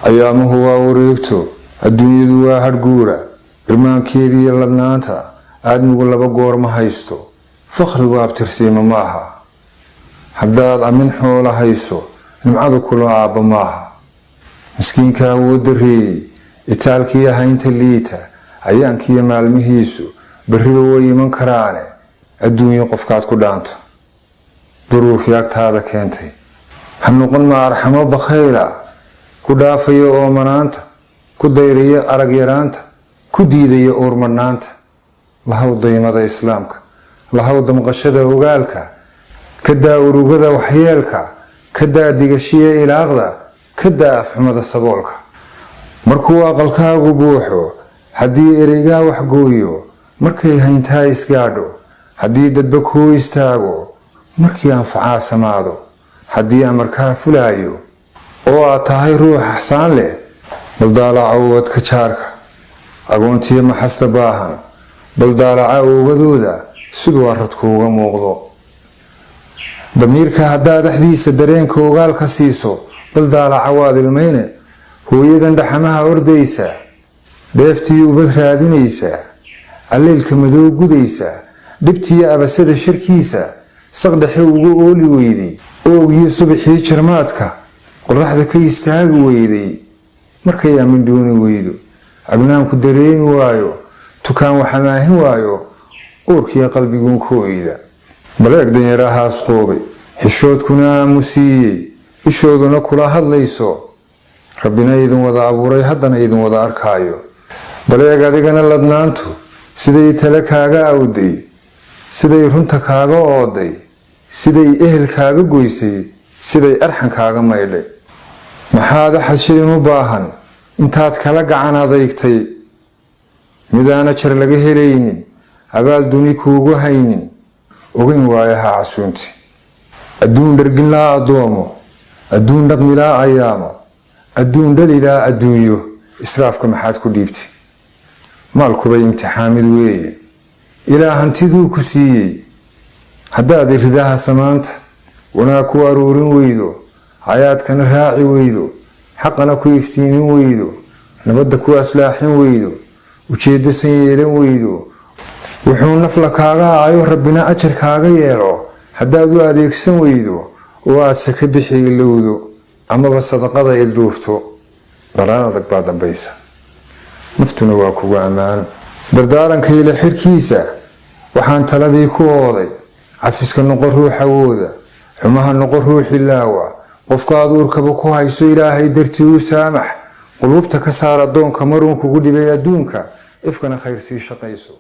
أيامه ووريكتو الدنيا دوا هرجورة إرمان كيدي لبنانتا آدم يقول لبقور ما هيستو فخر وابترسيم معها حداد أمين حول هيسو نمعذو كله عاب معها مسكين كاو دري إتالكي هين تليتا أيان كي مال مهيسو بريوي من كرانه الدنيا قفكات كدانتو ظروف ياكت هذا كنتي هنقول ما أرحمه بخيرا كدافي أومنانتا كديرية أرقيرانتا كديدية أورمنانتا لهو ضيمة إسلامك لهو دمقشدة وقالك كدا وروقدا وحيالك كدا ديقشية إلى أغلى كدا أفحمد الصبولك مركو أقلكا قبوحو حدي إريقا وحقويو مركي هينتها إسقادو حدي ددبكو إستاغو مركي أنفعا سمادو حدي أمركا فلايو oo tahay ruux xasaan leh baldaalaca wad ka jaarka agoontiya ma xasta baahan baldaalaca ogadooda sidoo aradku uga muuqdo damiirka hadaa dhaxdiisa dareenka ogaal ka siiso baldaalaca waad ilmeyne hooyadan dhaxamaha ordaysa deeftii ubad raadinaysa alleelka madow gudaysa dhibtii abasada shirkiisa saqdhaxe ugu ooli weydii oogiyo subaxii jarmaadka qorraxda ka istaagi weyday markay aamin dooni weydo abnaanku dareemi waayo tukaan waxamaahin waayo uurkiya qalbiguun kooyda baleeg danyarahaas qoobay xishoodkuna aamusiiyey ishooduna kula hadlayso rabbina idin wada abuuray haddana idin wada arkaayo baleeg adigana ladnaantu siday tale kaaga awday siday runta kaaga ooday siday ehel kaaga goysay siday arxan kaaga maydhay maxaad xashiin u baahan intaad kala gacan adeegtay midaana jar laga helaynin abaal duni kuugu haynin ogeyn waayaha casuunti adduun dhargin laa adoomo adduun dhaqmi laa ayaamo adduun dhali laa adduunyo israafka maxaad ku dhiibtay maalkuba imtixaamid weeye ilaa hantiduu ku siiyey haddaad iridaha samaanta wanaag ku aruurin weydo hayaadkana raaci weydo xaqana ku iftiimin weydo nabadda ku aslaaxin weydo ujeeddo san yeelan weydo wuxuu nafla kaaga aayo rabbina ajar kaaga yeelo haddaad u adeegsan weydo oo aad saka bixi ilowdo amaba sadaqada ilduufto dhalaan adag baa dambaysa naftuna waa kugu ammaano dardaaranka ila xirkiisa waxaan taladii ku ooday cafiska noqon ruuxa wooda xumaha noqon ruuxi laawa qofka aad uurkaba ku hayso ilaahay dartii u saamax qulubta ka saar adoonka maruun kugu dhibay adduunka ifkana khayr sii shaqayso